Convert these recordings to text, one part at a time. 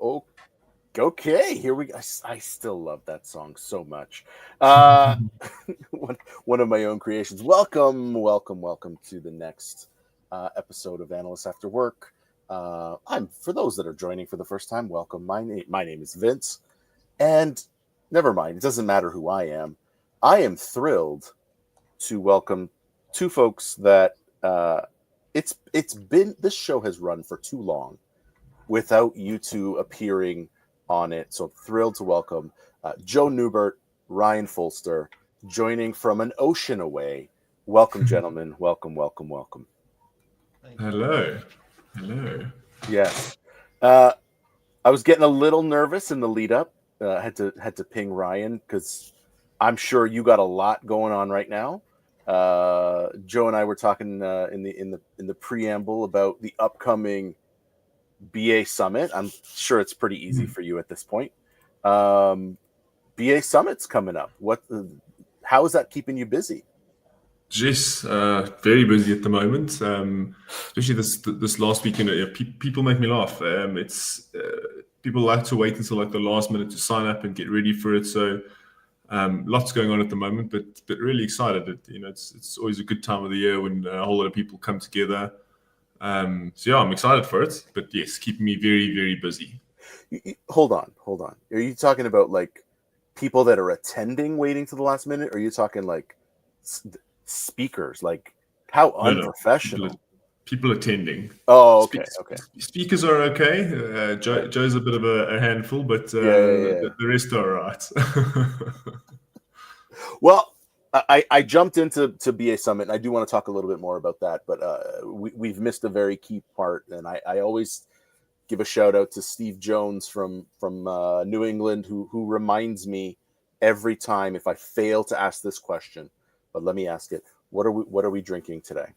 Oh, okay. Here we go. I still love that song so much. Uh, one of my own creations. Welcome to the next episode of Analysts After Work. I'm for those that are joining for the first time. Welcome. My name is Vince, and never mind. It doesn't matter who I am. I am thrilled to welcome two folks that it's been this show has run for too long without you two appearing on it. So thrilled to welcome Joe Newbert, Ryan Folster, joining from an ocean away. Welcome, gentlemen. Welcome. Hello. Yes. I was getting a little nervous in the lead up. Had to ping Ryan because I'm sure you got a lot going on right now. Joe and I were talking in the preamble about the upcoming BA Summit. I'm sure it's pretty easy for you at this point. BA Summit's coming up. How is that keeping you busy? Yes, very busy at the moment. Especially this last weekend. People make me laugh. It's people like to wait until like the last minute to sign up and get ready for it. So lots going on at the moment, but really excited. It's always a good time of the year when a whole lot of people come together. So yeah, I'm excited for it. But yes, keeping me very, very busy. Hold on. Are you talking about like people that are attending waiting to the last minute? Or are you talking like speakers? Like how unprofessional. No. People attending. Oh, okay. Speakers are okay. Joe's a bit of a handful, but Yeah. the rest are all right. Well, I jumped into BA Summit, and I do want to talk a little bit more about that, but we've missed a very key part, and I always give a shout out to Steve Jones from New England, who reminds me every time if I fail to ask this question. But let me ask it: What are we drinking today?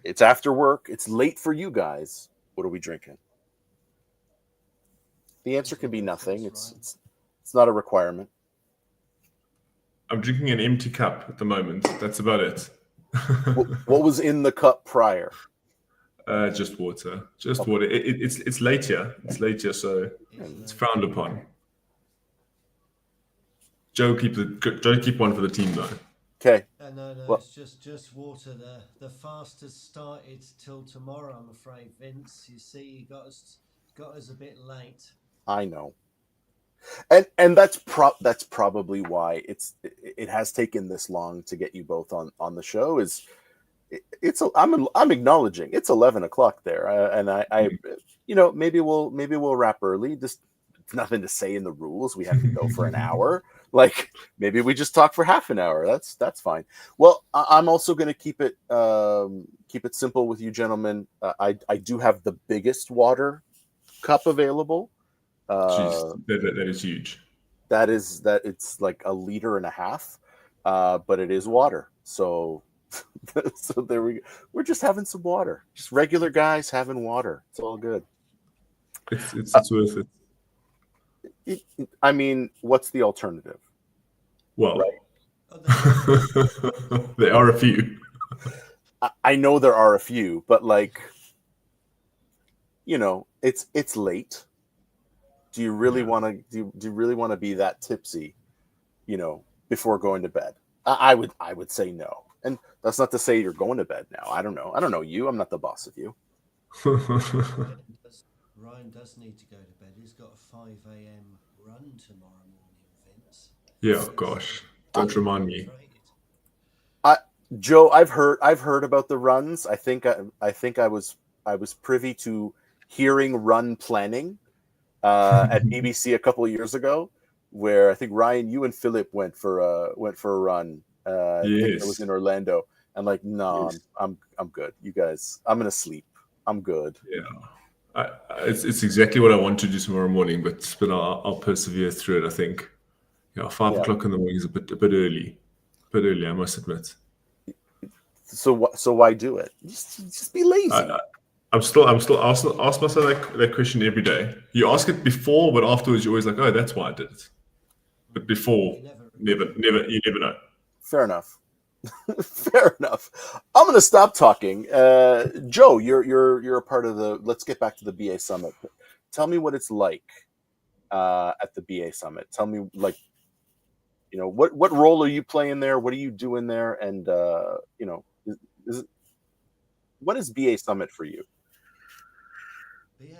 It's after work. It's late for you guys. What are we drinking? The answer can be nothing. It's not a requirement. I'm drinking an empty cup at the moment. That's about it. What was in the cup prior? Just water. Water. It's late here. It's late here, so it's frowned upon. Joe keep one for the team though. Okay. No, it's just water. The fast has started till tomorrow, I'm afraid, Vince. You see, you got us a bit late. I know, and that's probably why it has taken this long to get you both on the show. I'm acknowledging it's 11 o'clock there, and I maybe we'll wrap early. Just nothing to say in the rules. We have to go for an hour. Like maybe we just talk for half an hour. That's fine. Well, I'm also going to keep it simple with you gentlemen. I do have the biggest water cup available. Jeez, that is huge. That it's like 1.5 liters, but it is water. So there we go. We're just having some water. Just regular guys having water. It's all good. It's worth it. I mean, what's the alternative? Well, right. There are a few. I know there are a few, but like, it's late. Do you really want to do you really want to be that tipsy, before going to bed? I would say no. And that's not to say you're going to bed now. I don't know you. I'm not the boss of you. Ryan does need to go to bed. He's got a 5 a.m. run tomorrow morning, Vince. Yeah, gosh. Don't remind me. Joe, I've heard about the runs. I think I was privy to hearing run planning at BBC a couple of years ago, where I think Ryan, you and Philip went for a run. I think it was in Orlando, and like, no, yes. I'm good. You guys, I'm gonna sleep. I'm good. Yeah. It's exactly what I want to do tomorrow morning, but I'll persevere through it. I think, 5 o'clock in the morning is a bit early, I must admit. So why do it? Just be lazy. I'm still ask myself that question every day. You ask it before, but afterwards you're always like, oh, that's why I did it. But before, you never know. Fair enough. Fair enough. I'm going to stop talking. Joe, you're a part of the. Let's get back to the BA Summit. tell me what it's like at the BA Summit. Tell me, like, what role are you playing there? What are you doing there? And what is BA Summit for you? But yeah,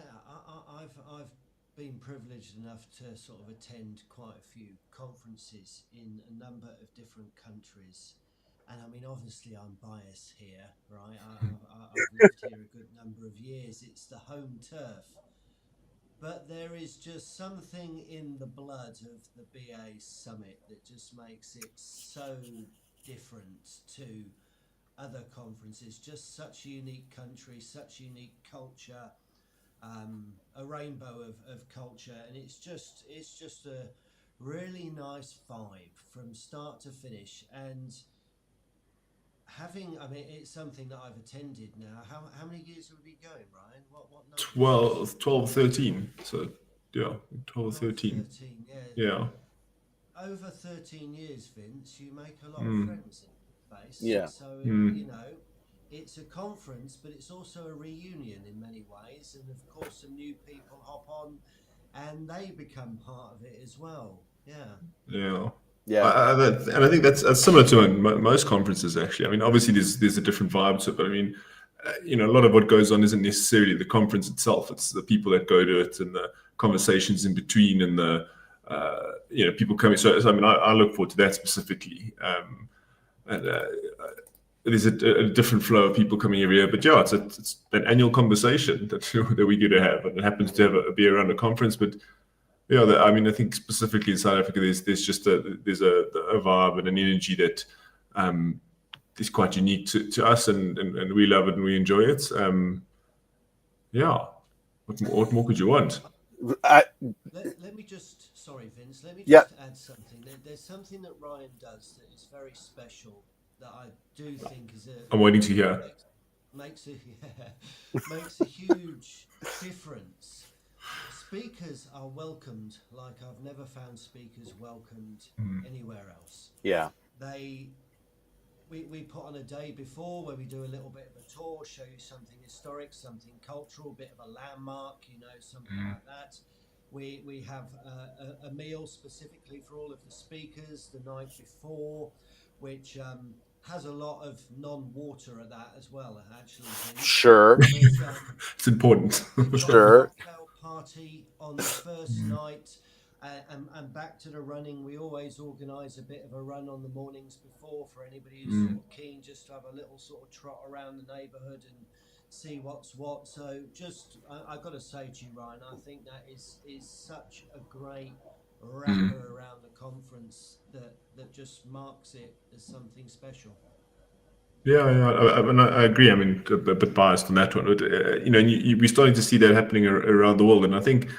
I've been privileged enough to sort of attend quite a few conferences in a number of different countries, and I mean, obviously, I'm biased here, right? I've lived here a good number of years. It's the home turf, but there is just something in the blood of the BA Summit that just makes it so different to other conferences. Just such a unique country, such a unique culture, a rainbow of culture, and it's just a really nice vibe from start to finish. And I mean, it's something that I've attended now. How many years have we been going, Ryan? What number? 12, 13. So yeah, 12, 13. 13, yeah. Yeah. Over 13 years, Vince, you make a lot of Mm. friends in the place. Yeah. So, Mm. it's a conference, but it's also a reunion in many ways. And of course, some new people hop on and they become part of it as well. Yeah. Yeah. Yeah. And I think that's similar to most conferences, actually. I mean, obviously, there's a different vibe to it, but I mean, a lot of what goes on isn't necessarily the conference itself. It's the people that go to it and the conversations in between and the people coming. So I mean, I look forward to that specifically. And there's a different flow of people coming every year. But yeah, it's an annual conversation that we get to have, and it happens to have a beer around a conference, but. Yeah, I mean, I think specifically in South Africa, there's just a vibe and an energy that is quite unique to us, and we love it and we enjoy it. Yeah, what more could you want? Let me just, sorry, Vince, let me just add something. There's something that Ryan does that is very special that I do think is I'm waiting to hear. Makes a huge difference. Speakers are welcomed like I've never found speakers welcomed anywhere else. Yeah. We put on a day before where we do a little bit of a tour, show you something historic, something cultural, a bit of a landmark, something like that. We have a meal specifically for all of the speakers the night before, which has a lot of non-water at that as well, actually. Sure. It's important. Sure. Party on the first night, and back to the running. We always organise a bit of a run on the mornings before for anybody who's sort of keen just to have a little sort of trot around the neighbourhood and see what's what. So just I got to say to you, Ryan, I think that is such a great wrapper around the conference that just marks it as something special. Yeah, I agree. I mean, a bit biased on that one, but we're starting to see that happening around the world, and I think,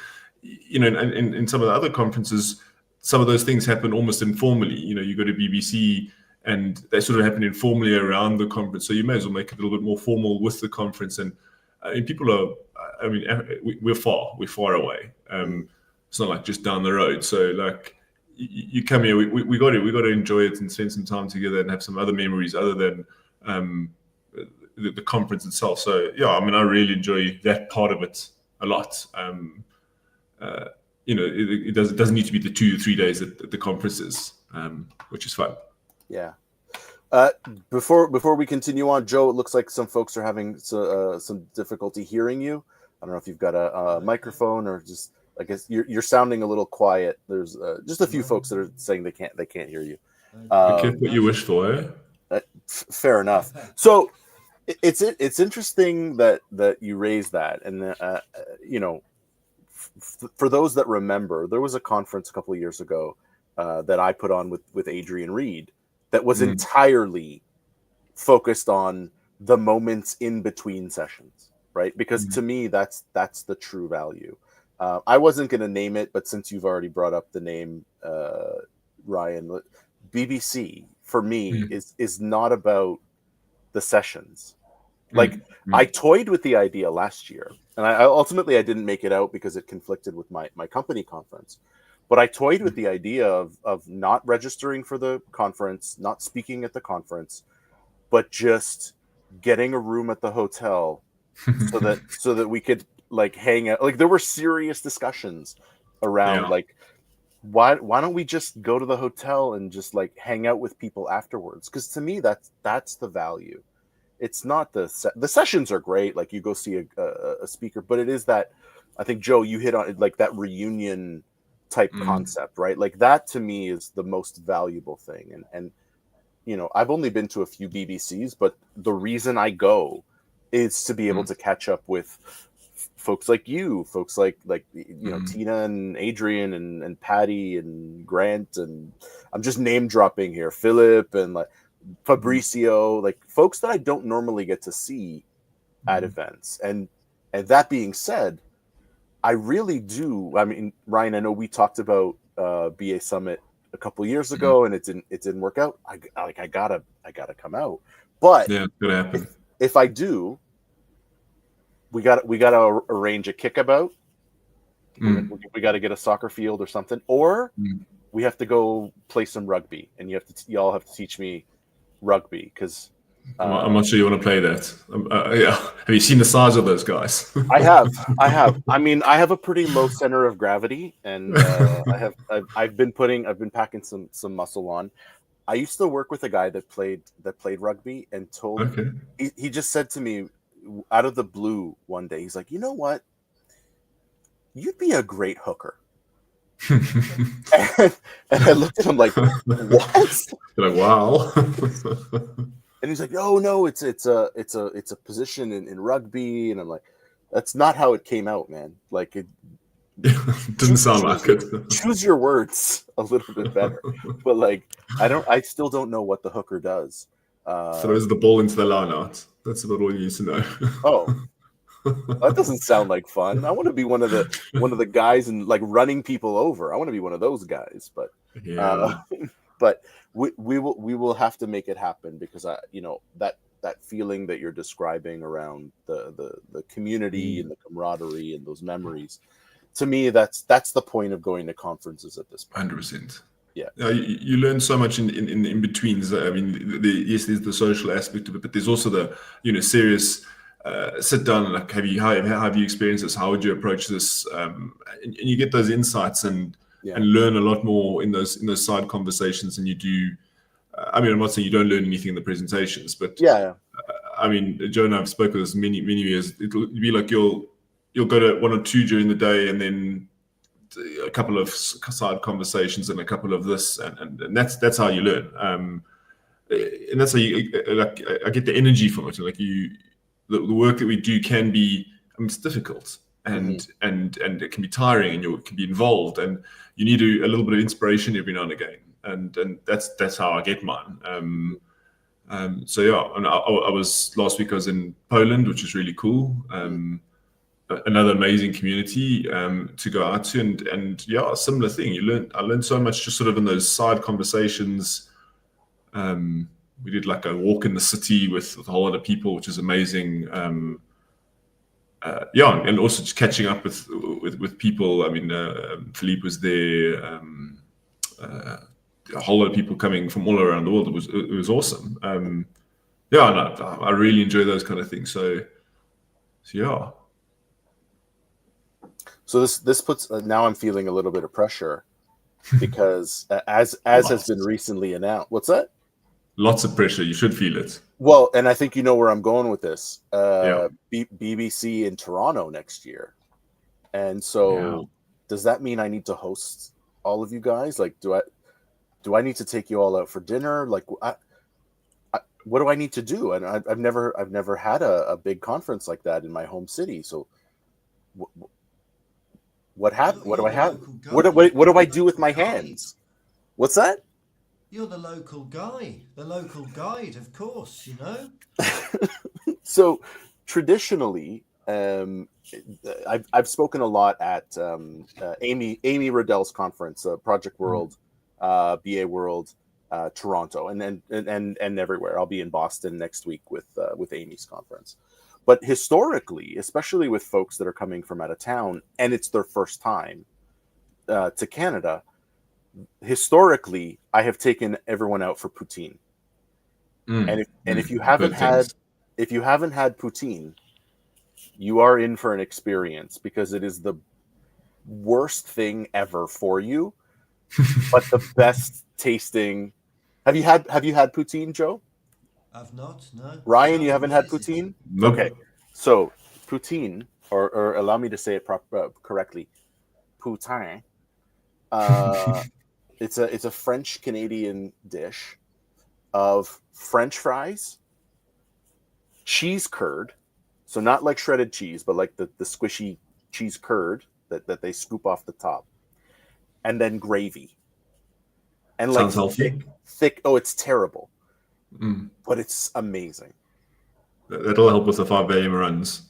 in some of the other conferences, some of those things happen almost informally. You go to BBC, and they sort of happen informally around the conference, so you may as well make it a little bit more formal with the conference. And people are, I mean, we're far away. It's not like just down the road. So like, you come here, we got to enjoy it and spend some time together and have some other memories other than the conference itself. So yeah, I mean, I really enjoy that part of it a lot. It doesn't need to be the 2 to 3 days at the conferences, which is fun. Yeah. Before we continue on, Joe, it looks like some folks are having some difficulty hearing you. I don't know if you've got a microphone or just, I guess you're sounding a little quiet. There's just a few folks that are saying they can't hear you. What you wish for, eh? Fair enough. So it's interesting that you raised that, and for those that remember, there was a conference a couple of years ago that I put on with Adrian Reed that was entirely focused on the moments in between sessions, right? Because to me, that's the true value. I wasn't going to name it, but since you've already brought up the name, Ryan, BBC for me is not about the sessions. Like I toyed with the idea last year, and I ultimately didn't make it out because it conflicted with my company conference. But I toyed with the idea of not registering for the conference, not speaking at the conference, but just getting a room at the hotel so that we could like hang out. Like there were serious discussions around Yeah. like why don't we just go to the hotel and just like hang out with people afterwards? Because to me that's the value. It's not the sessions are great. Like you go see a speaker, but it is that I think Joe you hit on it, like that reunion type concept, right? Like that to me is the most valuable thing. And you know, I've only been to a few BBCs, but the reason I go is to be able to catch up with folks like you, folks like you know Tina and Adrian and Patty and Grant, and I'm just name dropping here, Philip and like Fabricio, like folks that I don't normally get to see at events. And that being said, I really do. I mean, Ryan, I know we talked about BA Summit a couple years ago, and it didn't work out. I gotta come out. But Yeah, it's gonna happen. If I do, we gotta arrange a kickabout. We got to get a soccer field or something, or we have to go play some rugby, and y'all have to teach me rugby because I'm not sure you want to play that. Yeah, have you seen the size of those guys? I have. I mean, I have a pretty low center of gravity, and I've been packing some muscle on. I used to work with a guy that played rugby, and he just said to me out of the blue one day, he's like, you know what, you'd be a great hooker. and I looked at him like, what? You're like, wow. And he's like, oh no, it's a position in rugby, and I'm like, that's not how it came out, man. Like it didn't sound like it. Choose your words a little bit better. But like, I still don't know what the hooker does. Throws the ball into the line out. That's about all you need to know. Oh, that doesn't sound like fun. I want to be one of the guys and like running people over. I want to be one of those guys. But but we will have to make it happen, because that feeling that you're describing around the community and the camaraderie and those memories, to me that's the point of going to conferences at this point. 100%. Yeah, you learn so much in betweens. I mean, yes, there's the social aspect of it, but there's also the serious sit down and like, how have you experienced this? How would you approach this? And you get those insights and learn a lot more in those side conversations than you do. I mean, I'm not saying you don't learn anything in the presentations, but I mean, Joe and I've spoken this many years. It'll be like you'll go to one or two during the day, and then a couple of side conversations and a couple of this, and that's how you learn. And that's how you like. I get the energy from it. Like the work that we do can be. I mean, it's difficult and it can be tiring, and you can be involved, and you need a little bit of inspiration every now and again. And that's how I get mine. So yeah, and I was last week. I was in Poland, which is really cool. Another amazing community to go out to, and yeah, a similar thing. I learned so much just sort of in those side conversations. We did like a walk in the city with a whole lot of people, which is amazing. And also just catching up with people. I mean, Philippe was there. A whole lot of people coming from all around the world. It was awesome. And I really enjoy those kind of things. So yeah. So this puts now I'm feeling a little bit of pressure, because as has been recently announced. What's that? Lots of pressure. You should feel it. Well, and I think you know where I'm going with this. BBC in Toronto next year, and so does that mean I need to host all of you guys? Like, do I need to take you all out for dinner? Like, what do I need to do? And I've never had a big conference like that in my home city. So, what happened? What do I have? What do I do with my hands? What's that? You're the local guy, the local guide, of course, you know. So traditionally, I've spoken a lot at Amy Riddell's conference, Project World, BA World, Toronto, and everywhere. I'll be in Boston next week with Amy's conference. But historically, especially with folks that are coming from out of town and it's their first time to Canada, historically, I have taken everyone out for poutine. If you haven't had poutine, you are in for an experience because it is the worst thing ever for you, but the best tasting. Have you had poutine, Joe? I've not. No. Ryan, you Sounds haven't had amazing. poutine? Nope. Okay. So, poutine, or allow me to say it correctly, poutine. It's a French Canadian dish of French fries, cheese curd, so not like shredded cheese, but like the squishy cheese curd that they scoop off the top, and then gravy, and like Sounds healthy. thick. Oh, it's terrible, Mm. but it's amazing. That'll help with the 5 a.m. runs.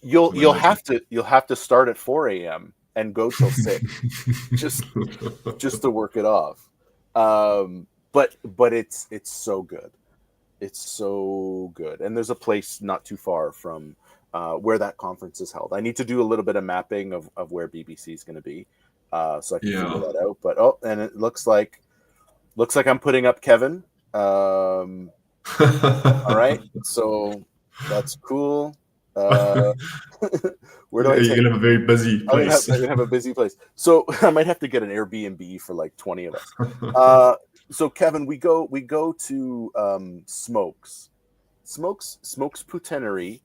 You'll have to start at 4 a.m. and go till 6 just to work it off. But it's so good. It's so good. And there's a place not too far from where that conference is held. I need to do a little bit of mapping of where BBC is going to be, so I can figure that out. But and it looks like I'm putting up Kevin. All right, so that's cool. Where do I You're gonna have a very busy place. I'm gonna have a busy place. So I might have to get an Airbnb for like 20 of us. So Kevin, we go to Smokes Poutineery.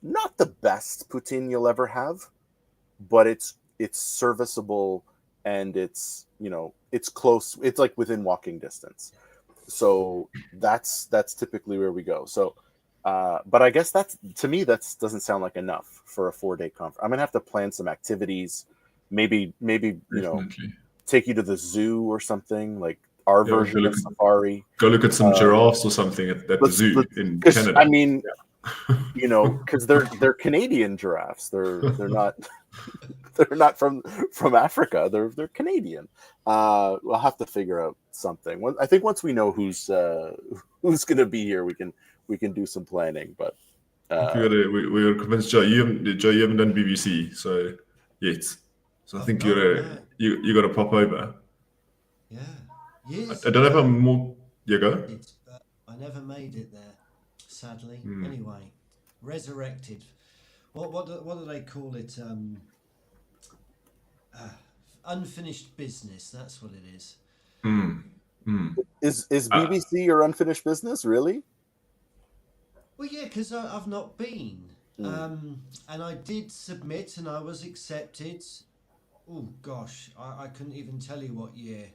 Not the best poutine you'll ever have, but it's serviceable, and it's it's close. It's like within walking distance. So that's typically where we go. So. But I guess to me that doesn't sound like enough for a 4-day conference. I'm gonna have to plan some activities, maybe take you to the zoo or something, like our version of safari. Go look at some giraffes or something at the zoo in Canada. I mean, because they're Canadian giraffes. They're not they're not from Africa. They're Canadian. We'll have to figure out something. I think once we know who's going to be here, we can do some planning. But we gotta convince Joe. You haven't done BBC so yet. So I think you got to pop over. Yeah. Years I don't know if I'm more. You go. I never made it there, sadly. Anyway, resurrected. What do they call it? Unfinished business. That's what it is. Is BBC your unfinished business, really? Well, yeah, because I've not been. And I did submit, and I was accepted. Oh gosh, I couldn't even tell you what year.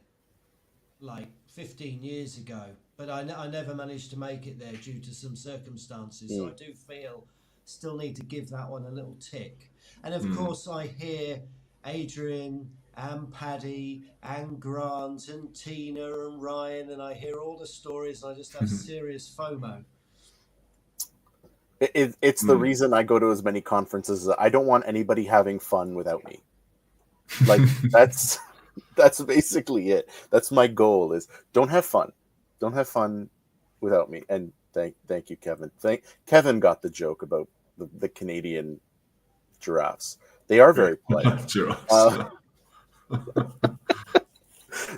Like 15 years ago, but I never managed to make it there due to some circumstances. So I do feel still need to give that one a little tick. And of course, I hear Adrian and Paddy and Grant and Tina and Ryan, and I hear all the stories. And I just have serious FOMO. It's the reason I go to as many conferences. I don't want anybody having fun without me. Like that's basically it. That's my goal. Is don't have fun without me. And thank you, Kevin. Kevin got the joke about the Canadian giraffes. They are very polite.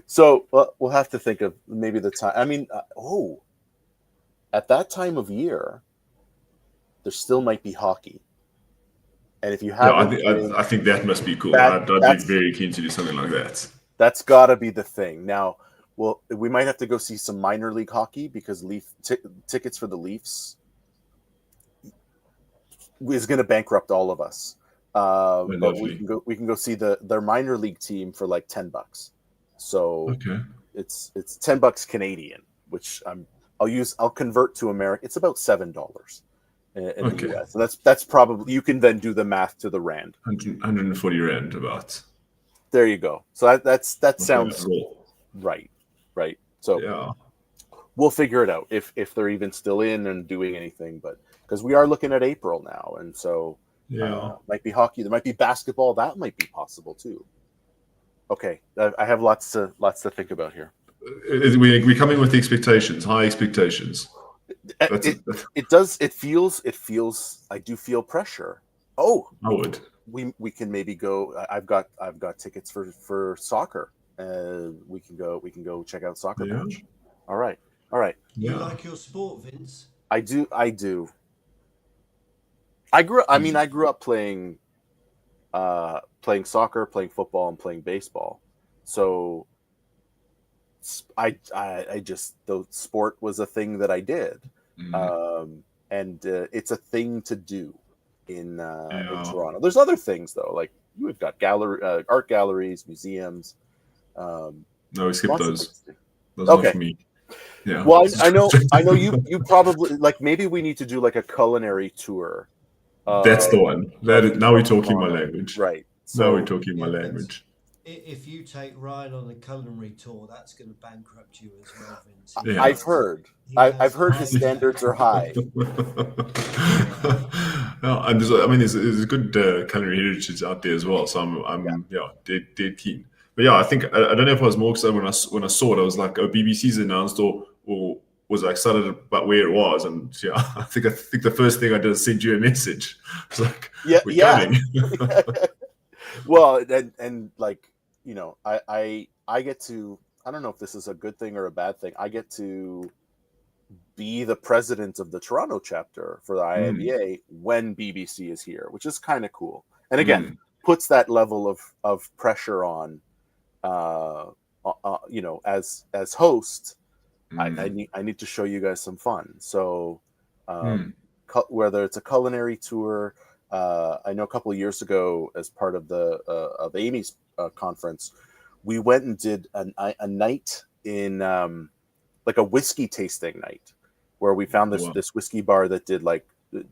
So we'll have to think of maybe the time. I mean, at that time of year, there still might be hockey. And if you have, I think that must be cool. I'd be very keen to do something like that. That's got to be the thing. Now, well, we might have to go see some minor league hockey because tickets for the Leafs is going to bankrupt all of us. But we can go see their minor league team for like $10. So it's $10 Canadian, which I'll convert to American. It's about $7 in the US. So that's probably, you can then do the math to the rand. 140 rand about. There you go. So that sounds right. So we'll figure it out if they're even still in and doing anything. But because we are looking at April now, and so might be hockey. There might be basketball. That might be possible too. Okay, I have lots to think about here. We're coming with expectations, high expectations. It does. It feels. I do feel pressure. Oh, I would. We can maybe go. I've got tickets for soccer. We can go check out soccer match. All right. You like your sport, Vince? I do. I grew up playing soccer, playing football, and playing baseball. So I just the sport was a thing that I did, and it's a thing to do in Toronto. There's other things though, like we've got art galleries, museums. No, we skipped those. Those Okay. are for me. Yeah. Well, I know you probably like maybe we need to do like a culinary tour. That's the one. Now we're talking my language. Right. Now we're talking my language. If you take Ryan on a culinary tour, that's going to bankrupt you as well, Vince. Yeah. I've heard his standards are high. No, and there's a good culinary heritage out there as well. So I'm dead keen. But yeah, I think I don't know if I was more excited when I saw it. I was like, oh, BBC's announced, or was I excited about where it was? And yeah, I think the first thing I did is send you a message. It's like, we're coming. Well, and like, you know, I get to, I don't know if this is a good thing or a bad thing. I get to be the president of the Toronto chapter for the IIBA when BBC is here, which is kind of cool. And again, puts that level of pressure on, you know, as host. I need to show you guys some fun. So whether it's a culinary tour, I know a couple of years ago, as part of the of Amy's conference, we went and did a night in like a whiskey tasting night, where we found this whiskey bar that did like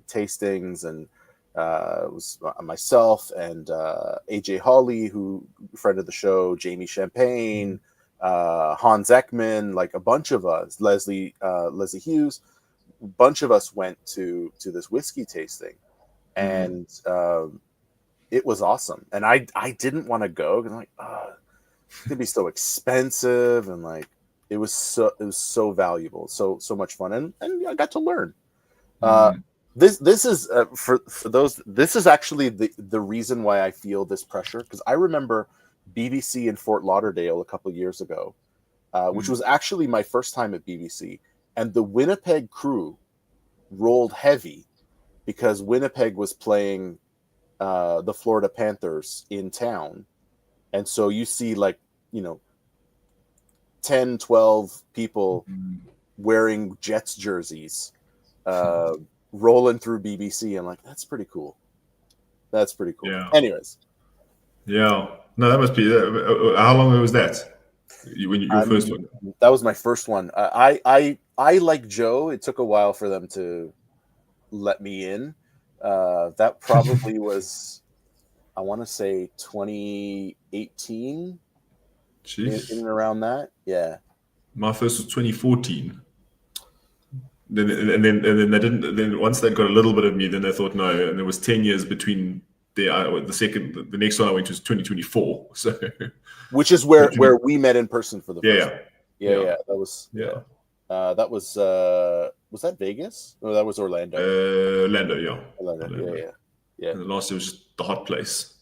tastings, and it was myself and AJ Hawley, who friend of the show, Jamie Champagne, Hans Ekman, like a bunch of us, Leslie Hughes, a bunch of us went to this whiskey tasting, and it was awesome. And I didn't want to go because I'm like, it's gonna be so expensive, and like it was so valuable, so much fun, and I got to learn. This is for those. This is actually the reason why I feel this pressure, because I remember BBC in Fort Lauderdale a couple of years ago, which was actually my first time at BBC, and the Winnipeg crew rolled heavy because Winnipeg was playing the Florida Panthers in town, and so you see like, you know, 10, 12 people wearing Jets jerseys rolling through BBC. I'm like, that's pretty cool. Yeah. Anyways. Yeah. No, that must be. How long ago was that? Your first one? That was my first one. I like Joe. It took a while for them to let me in. That probably was, I want to say 2018. Jeez. In and around that. Yeah. My first was 2014. Then they didn't. Then once they got a little bit of me, then they thought no, and there was 10 years between the next one I went to was 2024. So, which is where we met in person for the first time. Yeah. That was that Vegas? Or that was Orlando? Orlando, yeah. Orlando. Yeah. And the last year was just the hot place.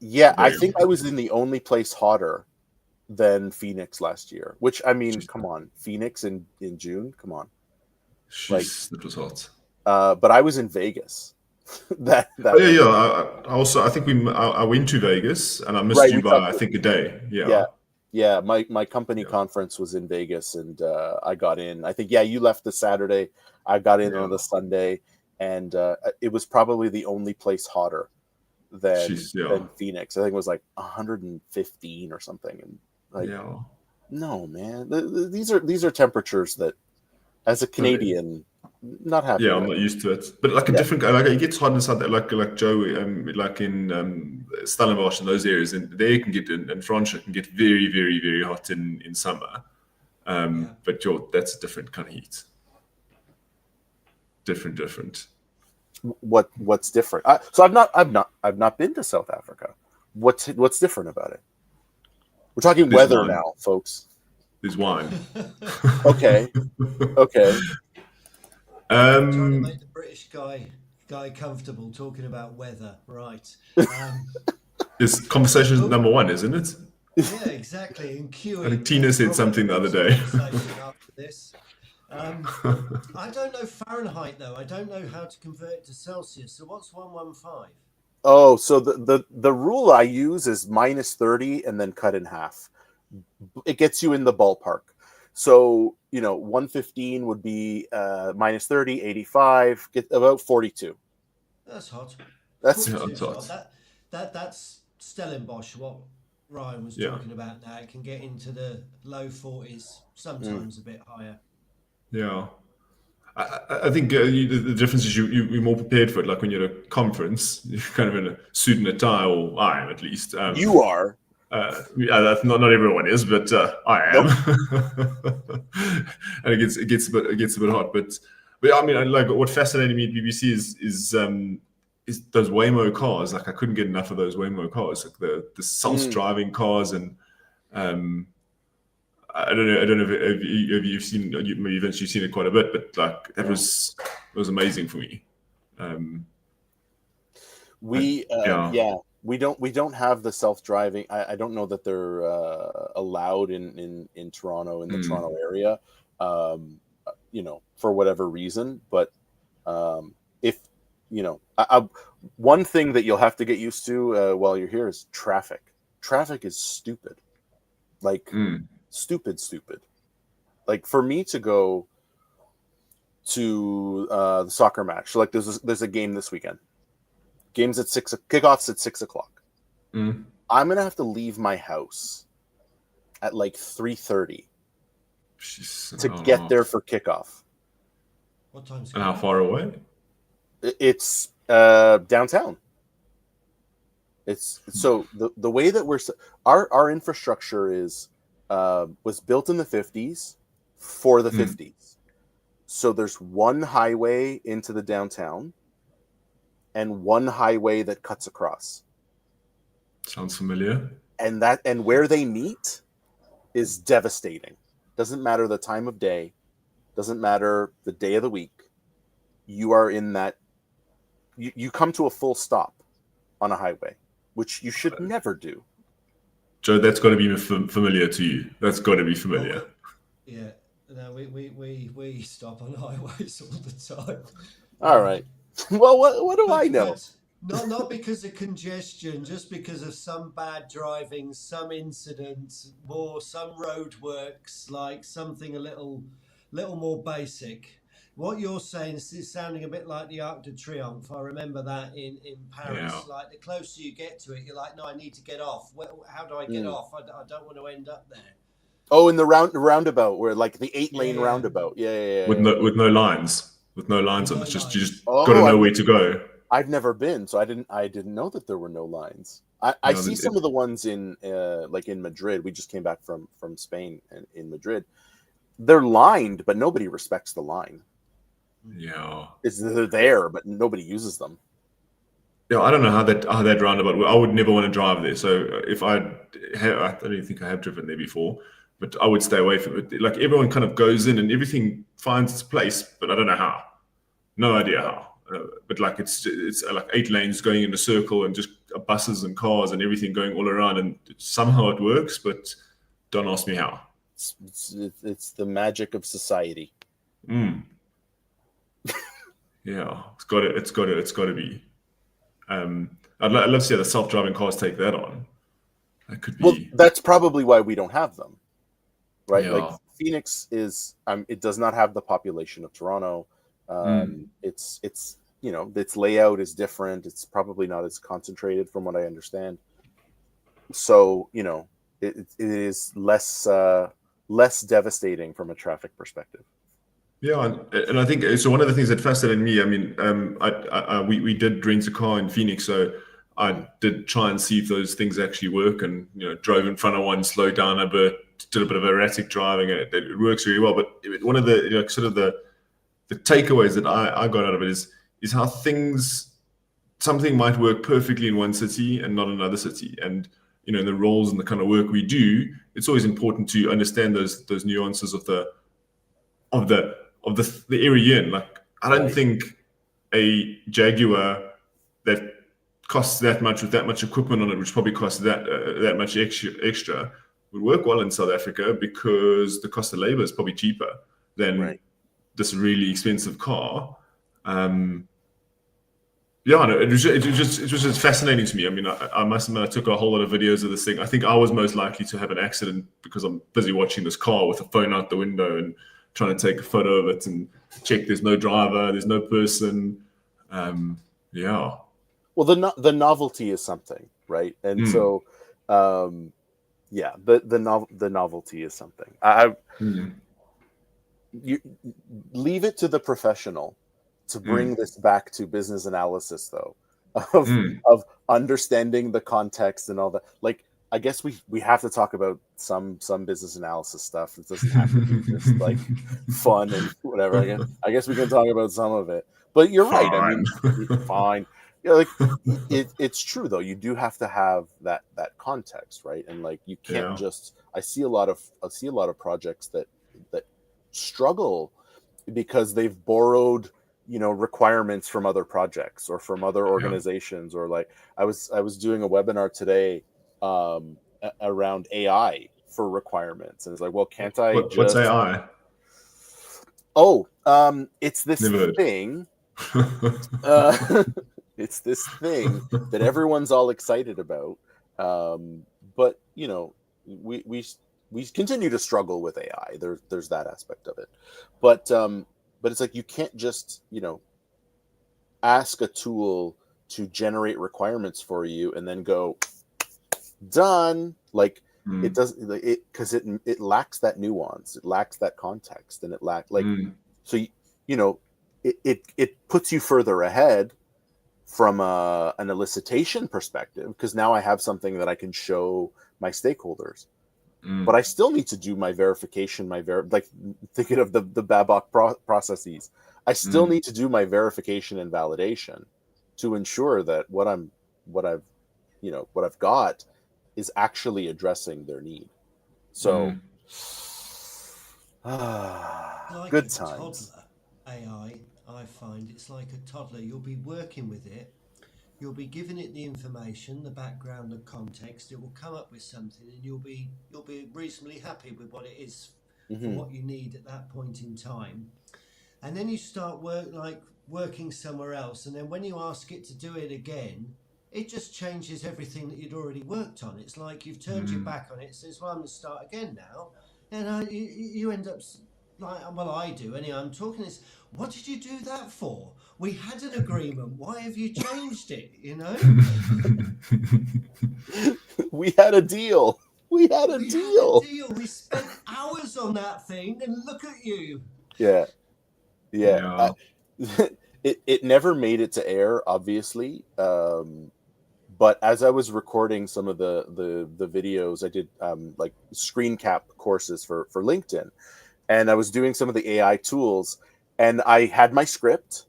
Yeah, I think I was in the only place hotter than Phoenix last year. Which, I mean, come on, Phoenix in June, come on. Jeez, it was hot. But I was in Vegas. I went to Vegas and I missed you by I think a day. Yeah. My company conference was in Vegas, and I got in. I think you left the Saturday. I got in on the Sunday, and it was probably the only place hotter than Phoenix. I think it was like 115 or something. And like, no, man, these are temperatures that, as a Canadian, not happy. Yeah, I'm not used to it. But like a different, like it gets hot inside that, like Joe, like in Stellenbosch and those areas, and there you can get in Franche can get very, very, very hot in summer. But that's a different kind of heat. Different. What's different? So I've not been to South Africa. What's different about it? We're talking weather now, folks. There's wine. Okay. Trying to make the British guy comfortable talking about weather, right? It's conversation number one, isn't it? Yeah, exactly. And I think Tina said something the other day. After this. I don't know Fahrenheit though. I don't know how to convert it to Celsius. So what's 115? Oh, so the rule I use is -30 and then cut in half. It gets you in the ballpark. So 115 would be -30, 85, get about 42. That's hot. That's 42 that's is hot. hot. That's Stellenbosch. What Ryan was Yeah. talking about now. It can get into the low 40s, sometimes a bit higher. Yeah. I think the difference is you're more prepared for it. Like when you're at a conference, you're kind of in a suit and a tie, or I am at least. you are. Yeah, that's not everyone is, but I am. Nope. And it gets a bit hot. But I mean, like what fascinated me at BBC is those Waymo cars. Like I couldn't get enough of those Waymo cars, like the self-driving cars, and I don't know if you've seen, maybe eventually you've seen it quite a bit, but like that was amazing for me. We don't have the self-driving. I don't know that they're allowed in Toronto, in the Toronto area, for whatever reason. But if one thing that you'll have to get used to while you're here is traffic. Traffic is stupid, like stupid. Like for me to go to the soccer match, like there's a game this weekend. Games at 6, kickoffs at 6 o'clock. I'm gonna have to leave my house at like 3:30 to get there for kickoff. What time's and how far away? It's downtown. It's so the way that our infrastructure is was built in the 50s for the 50s. So there's one highway into the downtown and one highway that cuts across. Sounds familiar. And where they meet is devastating. Doesn't matter the time of day, doesn't matter the day of the week. You are in that. You come to a full stop on a highway, which you should never do. Joe, that's got to be familiar to you. That's got to be familiar. Yeah. No, we stop on highways all the time. All right. Well, what do I know? Not because of congestion, just because of some bad driving, some incidents, or some roadworks, like something a little more basic. What you're saying is sounding a bit like the Arc de Triomphe. I remember that in Paris. Yeah. Like the closer you get to it, you're like, no, I need to get off. How do I get off? I don't want to end up there. Oh, in the roundabout, where like the 8-lane roundabout. Yeah. With no lines. With no lines on it. You just got to know where to go. I've never been, so I didn't know that there were no lines. I see some of the ones in like in Madrid. We just came back from Spain, and in Madrid, they're lined, but nobody respects the line. Yeah, they're there, but nobody uses them. Yeah, I don't know how that roundabout. I would never want to drive there. So if I don't even think I have driven there before, but I would stay away from it. Like everyone kind of goes in and everything finds its place, but I don't know how. No idea how. But like it's like 8 lanes going in a circle and just buses and cars and everything going all around, and somehow it works. But don't ask me how. It's the magic of society. Yeah, it's got to be. I'd love to see how the self-driving cars take that on. That could be. Well, that's probably why we don't have them, right? Yeah. Like Phoenix is, it does not have the population of Toronto. Its its layout is different. It's probably not as concentrated, from what I understand. So it is less devastating from a traffic perspective. Yeah, and I think so. One of the things that fascinated me, I mean, we did rent a car in Phoenix, so I did try and see if those things actually work, and drove in front of one, slowed down a bit, did a bit of erratic driving, and it works really well. But one of the sort of the takeaways that I got out of it is how something might work perfectly in one city and not another city, and the roles and the kind of work we do, it's always important to understand those nuances of the area you're in. Like, I don't think a Jaguar that costs that much with that much equipment on it, which probably costs that much extra, would work well in South Africa, because the cost of labor is probably cheaper than this really expensive car. Yeah, no, it was just fascinating to me. I mean, I must admit, I took a whole lot of videos of this thing. I think I was most likely to have an accident because I'm busy watching this car with a phone out the window and trying to take a photo of it and check there's no driver, there's no person. Yeah. Well, the novelty is something, right? And so, yeah, the novelty is something. You leave it to the professional to bring this back to business analysis, though, of understanding the context and all that. Like, I guess we have to talk about some business analysis stuff. It doesn't have to be just like fun and whatever. I guess we can talk about some of it. But you're right. I mean, fine. Yeah, like it's true though. You do have to have that context, right? And like you can't just. I see a lot of projects that struggle because they've borrowed requirements from other projects or from other organizations, or like I was doing a webinar today around AI for requirements, and it's like, well, can't I what's AI? It's this Newbert. thing it's this thing that everyone's all excited about, but we continue to struggle with AI. There's that aspect of it, but it's like you can't just ask a tool to generate requirements for you and then go done. Like it doesn't, because it lacks that nuance, it lacks that context, and it lacks so it puts you further ahead from an elicitation perspective, because now I have something that I can show my stakeholders. But I still need to do my verification, like thinking of the Babok processes. I still need to do my verification and validation to ensure that what I've got is actually addressing their need. So, like good a times. Toddler AI, I find it's like a toddler. You'll be working with it. You'll be giving it the information, the background, the context. It will come up with something, and you'll be reasonably happy with what it is for what you need at that point in time. And then you start working somewhere else, and then when you ask it to do it again, it just changes everything that you'd already worked on. It's like you've turned your back on it. It says, "Well, I'm going to start again now," and you end up like, well, I do anyway. I'm talking this. What did you do that for? We had an agreement. Why have you changed it? We had a deal. We had a deal. We spent hours on that thing, and look at you. Yeah. It never made it to air, obviously. But as I was recording some of the videos, I did like screen cap courses for LinkedIn, and I was doing some of the AI tools, and I had my script,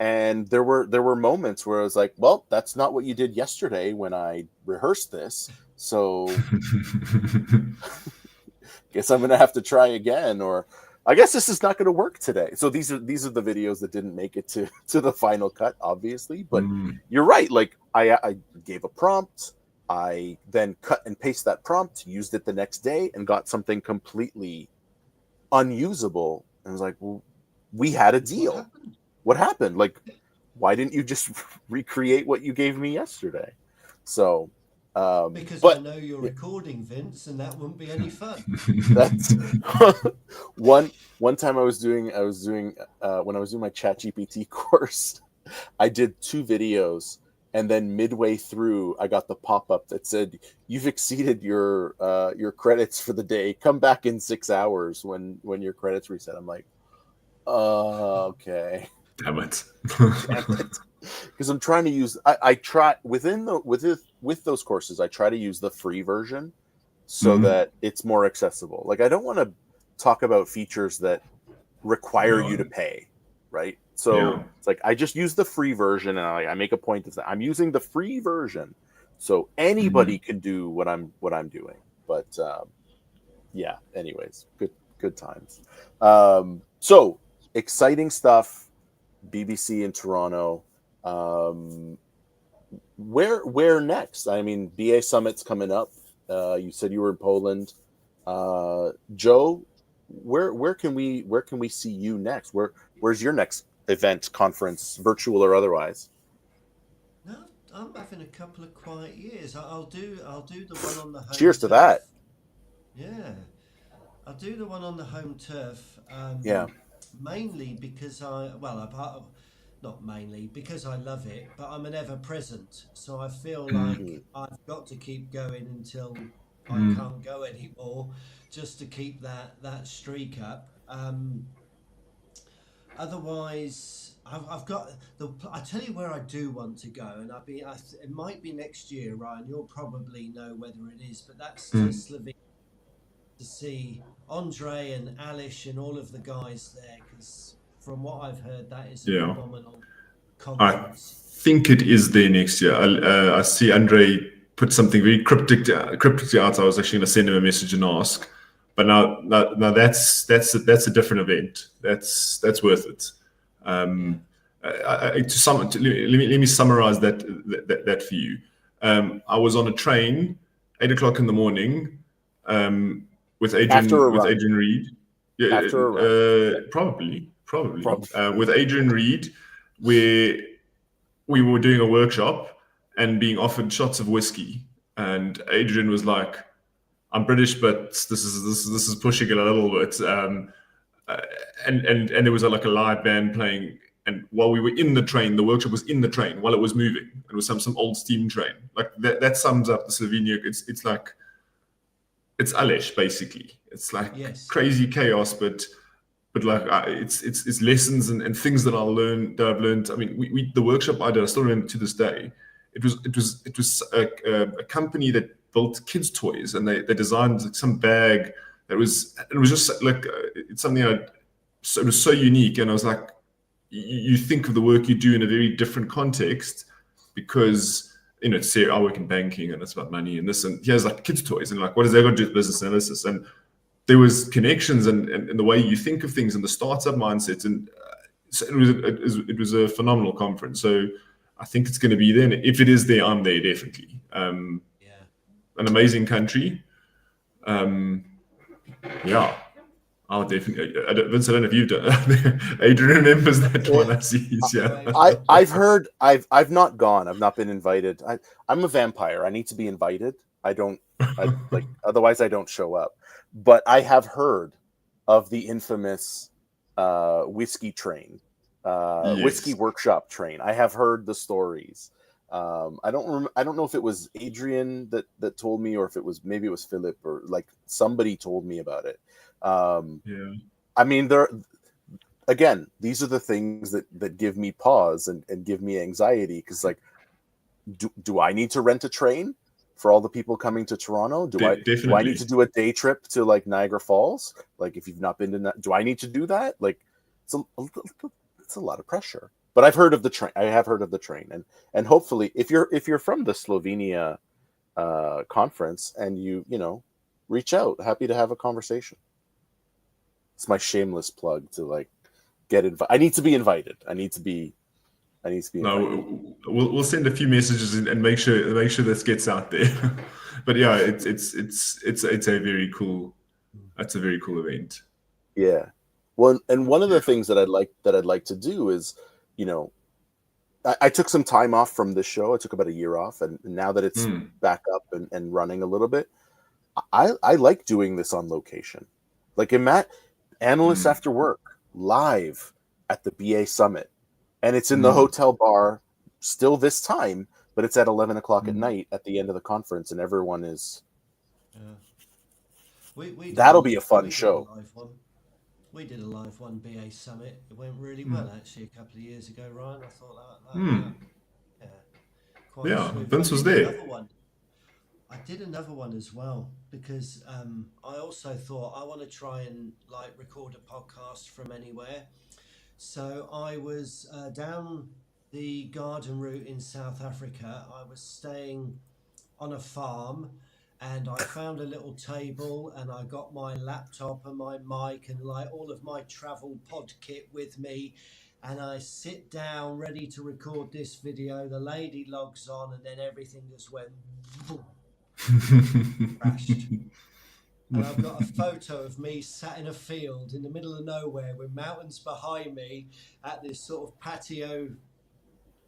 and there were moments where I was like, well, that's not what you did yesterday when I rehearsed this, so guess I'm gonna have to try again, or I guess this is not going to work today. So these are the videos that didn't make it to the final cut, obviously. But you're right. Like I gave a prompt, I then cut and paste that prompt, used it the next day, and got something completely unusable. And I was like, well, we had a deal. What happened? Like, why didn't you just recreate what you gave me yesterday? So. Because I know you're recording, Vince, and that wouldn't be any fun. That's one time I was doing when I was doing my ChatGPT course. I did 2 videos, and then midway through, I got the pop-up that said, "You've exceeded your credits for the day. Come back in 6 hours when your credits reset." I'm like, okay. Damn it. Because I'm trying to use. I try with those courses. I try to use the free version so that it's more accessible. Like I don't want to talk about features that require you to pay, right? So it's like I just use the free version, and I make a point that I'm using the free version, so anybody can do what I'm doing. But yeah. Anyways, good times. So exciting stuff. BBC in Toronto. Where next? I mean, BA Summit's coming up. You said you were in Poland. Joe, where can we see you next? Where's your next event, conference, virtual or otherwise? No, I'm having a couple of quiet years. I'll do the one on the home Cheers to that. turf. Yeah, I'll do the one on the home turf. Yeah. Mainly because not mainly because I love it, but I'm an ever present. So I feel like Mm. I've got to keep going until I Mm. can't go anymore, just to keep that streak up. Otherwise, I've got the. I tell you where I do want to go, and it might be next year, Ryan. You'll probably know whether it is, but that's to Mm. Slovenia to see Andre and Alish and all of the guys there, because from what I've heard, that is a Yeah. phenomenal I conference. think it is there next year. I see Andre put something very cryptic out. I was actually going to send him a message and ask, but now that's a different event. That's worth it. Yeah, Let me summarize that for you. I was on a train, 8 o'clock in the morning, with After a run. Adrian Reed. Yeah, After a run. probably Probably. with Adrian Reed, where we were doing a workshop and being offered shots of whiskey, and Adrian was like, "I'm British, but this is pushing it a little bit." And there was like a live band playing, and while we were in the train, the workshop was in the train while it was moving. It was some old steam train. Like that sums up the Slovenia. It's like it's Alish basically. It's like yes, crazy chaos, but like it's lessons and things that I've learned. I mean, we the workshop I did, I still remember to this day. It was a company that built kids toys, and they designed like some bag that was, it was just like it's something it was so unique, and I was like, you think of the work you do in a very different context, because say I work in banking and it's about money and this, and here's like kids toys, and like what does that got to do with business analysis? And there was connections and the way you think of things and the startup mindset, and so it was a phenomenal conference. So I think it's going to be there, and if it is there, I'm there definitely. yeah. An amazing country. Yeah, I'll definitely. Vince, I don't know if you've done. Adrian remembers that one. I see. Yeah. I've heard. I've not gone. I've not been invited. I'm a vampire. I need to be invited. I don't. I like. Otherwise, I don't show up. But I have heard of the infamous whiskey train, whiskey Yes. workshop train. I have heard the stories. I don't know if it was Adrian that told me, or if maybe it was Philip, or like somebody told me about it. Yeah. I mean, these are the things that give me pause and give me anxiety, because like, do I need to rent a train for all the people coming to Toronto? Do I Definitely. need to do a day trip to like Niagara Falls? Like, if you've not been to do I need to do that? Like, it's a lot of pressure. But I've heard of the train. I have heard of the train, and hopefully, if you're from the Slovenia conference, and you reach out, happy to have a conversation. It's my shameless plug to like get invited. I need to be invited. I need to be invited. No, we'll send a few messages and make sure this gets out there. But yeah, it's a very cool. That's a very cool event. Yeah. Well, and one of the things that I'd like to do is, I took some time off from this show. I took about a year off, and now that it's back up and running a little bit, I like doing this on location. Like Analysts After Work live at the BA Summit, and it's in the hotel bar still this time, but it's at 11 o'clock at night at the end of the conference, and everyone is. That'll be a fun show. We did a live one BA Summit. It went really well actually a couple of years ago, Ryan. I thought quite smooth. Vince was there. I did another one as well, because I also thought I want to try and like record a podcast from anywhere. So I was down the garden route in South Africa. I was staying on a farm, and I found a little table, and I got my laptop and my mic and like all of my travel pod kit with me, and I sit down ready to record this video. The lady logs on, and then everything just went boom, crashed. and I've got a photo of me sat in a field in the middle of nowhere with mountains behind me at this sort of patio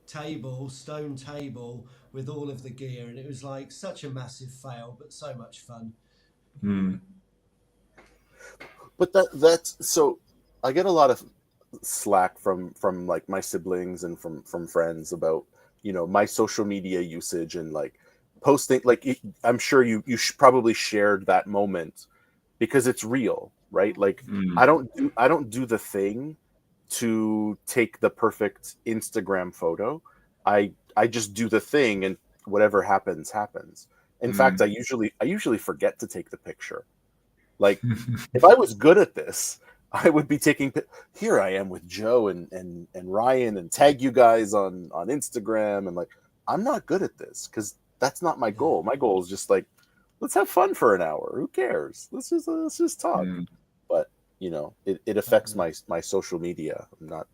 table, stone table, with all of the gear, and it was like such a massive fail, but so much fun. Mm. But that's so. I get a lot of slack from like my siblings and from friends about my social media usage and like posting. Like I'm sure you probably shared that moment because it's real, right? Like Mm. I don't do the thing to take the perfect Instagram photo. I just do the thing and whatever happens happens. In fact, Mm. I usually forget to take the picture. Like if I was good at this, I would be taking. Here I am with Joe and Ryan and tag you guys on Instagram and like I'm not good at this because that's not my goal. My goal is just like let's have fun for an hour. Who cares? Let's just talk. Mm. But it affects Totally. my social media. I'm not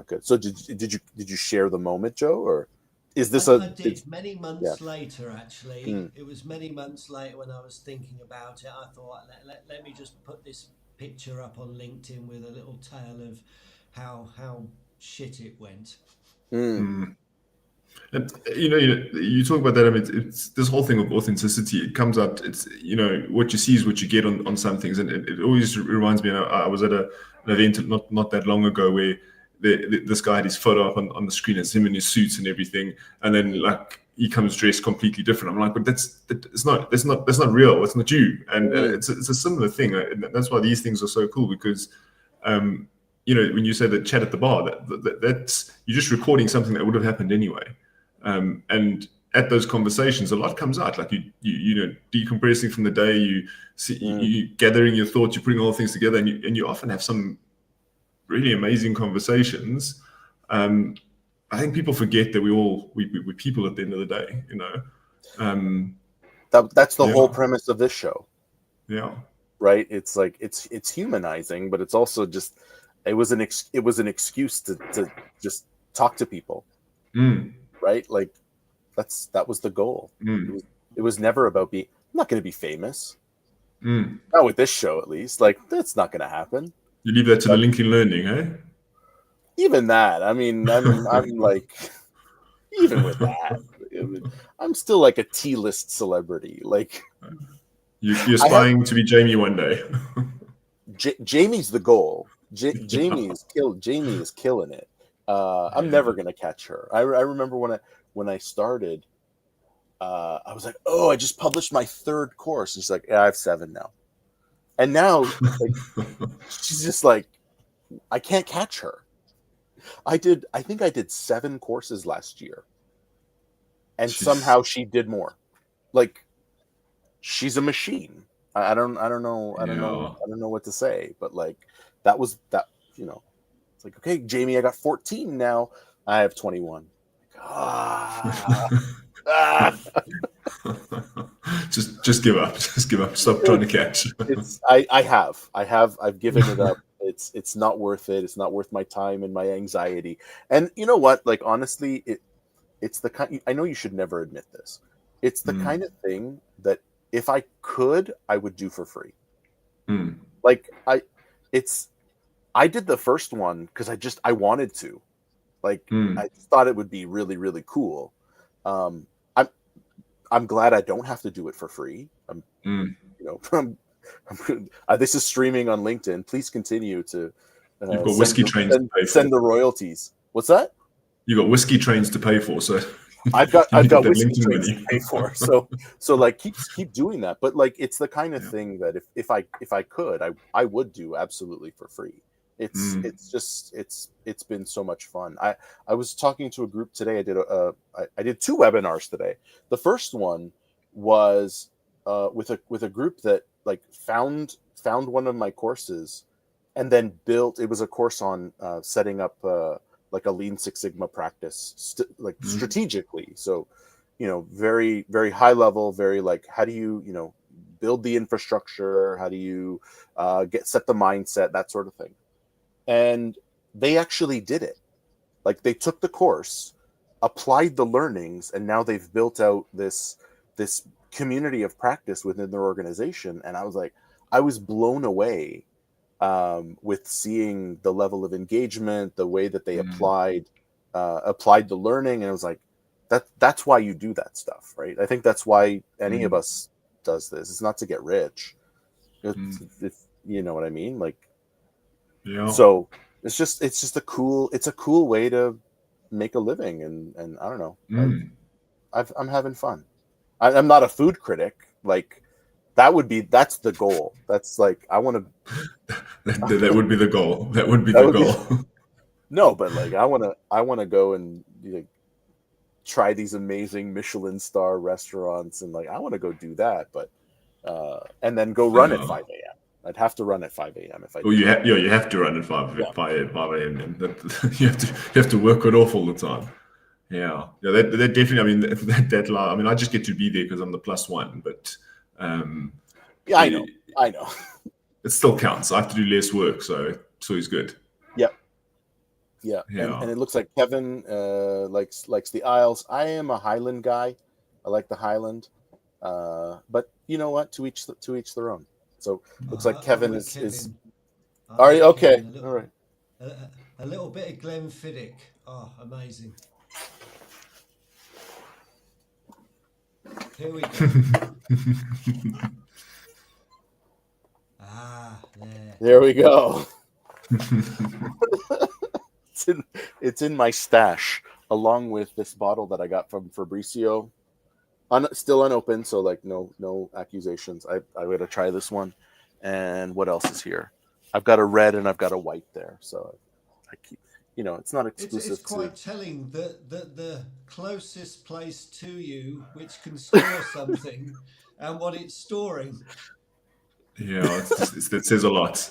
good. So did you share the moment, Joe, or is this I it's did many yeah. months later, actually. Mm, It was many months later when I was thinking about it. I thought, let me just put this picture up on LinkedIn with a little tale of how shit it went. mm, Mm. And you talk about that. I mean, it's this whole thing of authenticity. It comes out. It's what you see is what you get on some things, and it always reminds me. And I was at an event not that long ago where this guy had his photo up on the screen. It's him in his suits and everything, and then like he comes dressed completely different. I'm like, but that's not real. It's not you. And mm, it's a similar thing. And that's why these things are so cool because. Um, when you say that chat at the bar, that's you're just recording something that would have happened anyway. And at those conversations, a lot comes out. Like you decompressing from the day, mm. you gathering your thoughts, you're putting all things together, and you often have some really amazing conversations. Um, I think people forget that we're people at the end of the day. Um, That's the whole yeah, premise of this show, yeah, right? It's like it's humanizing, but it's also just it was an excuse to just talk to people, mm, right? Like that was the goal. It mm, was it was never about being. I'm not going to be famous. mm. Not with this show, at least. Like that's not going to happen. You leave that to the But LinkedIn Learning, eh? even that, I mean, I'm like, even with that, I'm still like a T-list celebrity. Like You're I have aspiring to be Jamie one day. Jamie's the goal. Yeah. Jamie is killing it. I'm Yeah. never gonna catch her. I remember when I started, I was like, oh, I just published my third course. And she's like, yeah, I have 7 now. And now, like, she's just like, I can't catch her. I think I did 7 courses last year, and Jeez. somehow she did more. Like, she's a machine. Yeah. I don't know what to say, but like, that was that. It's like, okay, Jamie, I got 14 now. I have 21. Ah, ah. Just give up. Just give up. Stop trying to It's catch. I've given it up. It's not worth it. It's not worth my time and my anxiety. And you know what? Like honestly, it's the kind. I know you should never admit this. It's the Mm, kind of thing that if I could, I would do for free. mm, Like it's I did the first one because I wanted to. Like mm, I thought it would be really really cool. Um, I'm I'm glad I don't have to do it for free. mm. This is streaming on LinkedIn. Please continue to You've got send whiskey trains to pay for. send the royalties. What's that? You've got whiskey trains to pay for, so I've got you I've need got that whiskey LinkedIn trains to money. pay for. So like keep doing that. But like it's the kind of Yeah. thing that if I could, I would do absolutely for free. Mm, It's just it's been so much fun. I was talking to a group today. I did 2 webinars today. The first one was with a group that like found one of my courses and then built. It was a course on setting up like a Lean Six Sigma practice, like mm, strategically. So, very very high level, very like how do you build the infrastructure? How do you set the mindset, that sort of thing. And they actually did it. Like they took the course, applied the learnings, and now they've built out this community of practice within their organization. And I was like, I was blown away with seeing the level of engagement, the way that they applied the learning, and it was like that's why you do that stuff, right? I think that's why any of us does this. It's not to get rich. It's you know what I mean? Like, so it's just a cool way to make a living, and I don't know. I'm having fun. I'm not a food critic. Like, that's the goal. That's like, I want to. That would be the goal. That would be the goal. No, but like, I want to go and try these amazing Michelin star restaurants, and like, I want to go do that, but and then go run at 5 a.m. I'd have to run at 5 a.m. if I. Well, you have to run at 5 a.m. and you have to work it off all the time. Yeah, that definitely. I mean, that I mean, I just get to be there because I'm the +1, but yeah, I know. It still counts. I have to do less work, so it's always good. Yep. Yeah. And it looks like Kevin likes the Isles. I am a Highland guy. I like the Highland, but you know what? To each their own. So looks like Kevin is. Are you okay? All right. A little bit of Glenfiddich. Oh, amazing. Here we go. There we go. It's in my stash, along with this bottle that I got from Fabricio. Still unopened, so like no accusations. I'm gonna try this one. And what else is here? I've got a red and I've got a white there, so I keep. It's not exclusive. It's quite telling that the closest place to you, which can store something, and what it's storing. Yeah, it says a lot.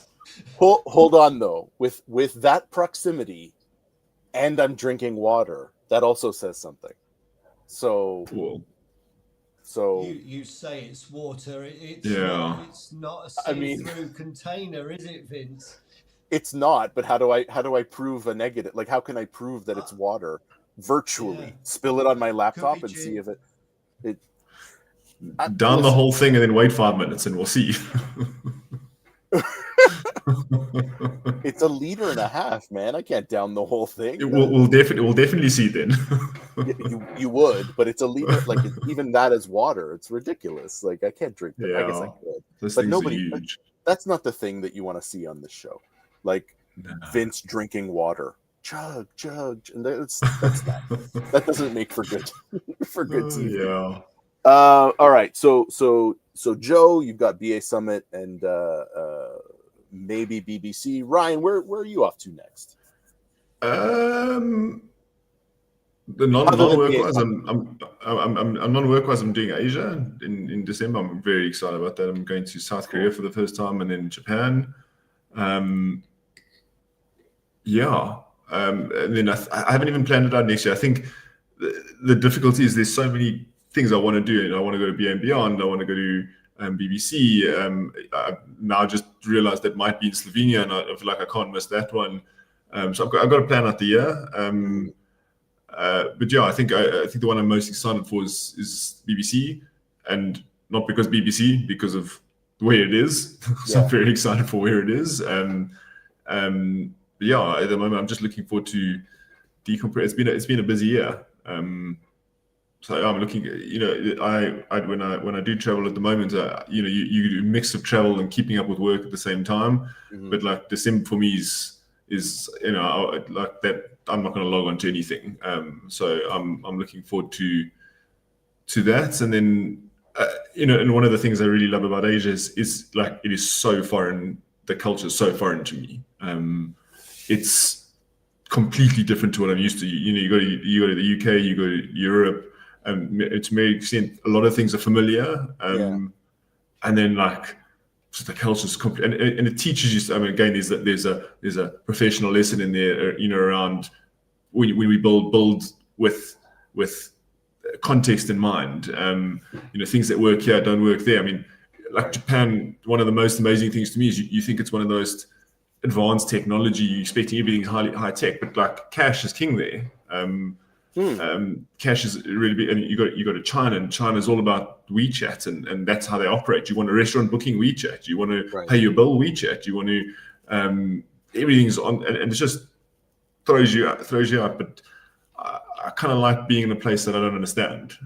Hold on though. With that proximity, and I'm drinking water, that also says something. So cool. So you say it's water. It's not a see-through container, is it, Vince? It's not. But how do I prove a negative? Like, how can I prove that it's water virtually? Yeah. Spill it on my laptop and see if it. Down the whole thing and then wait 5 minutes and we'll see. It's 1.5 liters, man. I can't down the whole thing. We'll definitely see then. you would, but it's 1 liter. Like, even that is water. It's ridiculous. Like, I can't drink that. Yeah, I guess I could. Those things are huge. That's not the thing that you want to see on this show. Like, Vince drinking water, chug, and that doesn't make for good TV. Yeah. All right. So Joe, you've got BA Summit and maybe BBC. Ryan, where are you off to next? The non-work-wise, I'm non-work-wise. I'm doing Asia in December. I'm very excited about that. I'm going to South Korea for the first time, and then Japan. And then I haven't even planned it out next year. I think the difficulty is there's so many things I want to do, and I want to go to BA and Beyond. I want to go to BBC. I now just realized that might be in Slovenia, and I feel like I can't miss that one. So I've got to plan out the year. But yeah, I think the one I'm most excited for is BBC, and not because BBC, because of where it is. So I'm very excited for where it is. But yeah, at the moment I'm just looking forward to decompress. It's been a busy year. So I'm looking. When I do travel at the moment, you do a mix of travel and keeping up with work at the same time. Mm-hmm. But like December for me is like that. I'm not going to log on to anything. So I'm looking forward to that. And then and one of the things I really love about Asia is like it is so foreign. The culture is so foreign to me. It's completely different to what I'm used to. You go to the UK, you go to Europe. To me extent, a lot of things are familiar, and then like just the culture is complete, and it teaches you. I mean, again, there's a professional lesson in there, around when we build with context in mind. Things that work here don't work there. I mean, like Japan, one of the most amazing things to me is you think it's one of the most advanced technology, you're expecting everything high tech, but like cash is king there. Cash is really big, and you go to China, and China's all about WeChat, and that's how they operate. You want a restaurant booking WeChat, you want to pay your bill WeChat, you want to everything's on, and it just throws you out. But I kind of like being in a place that I don't understand.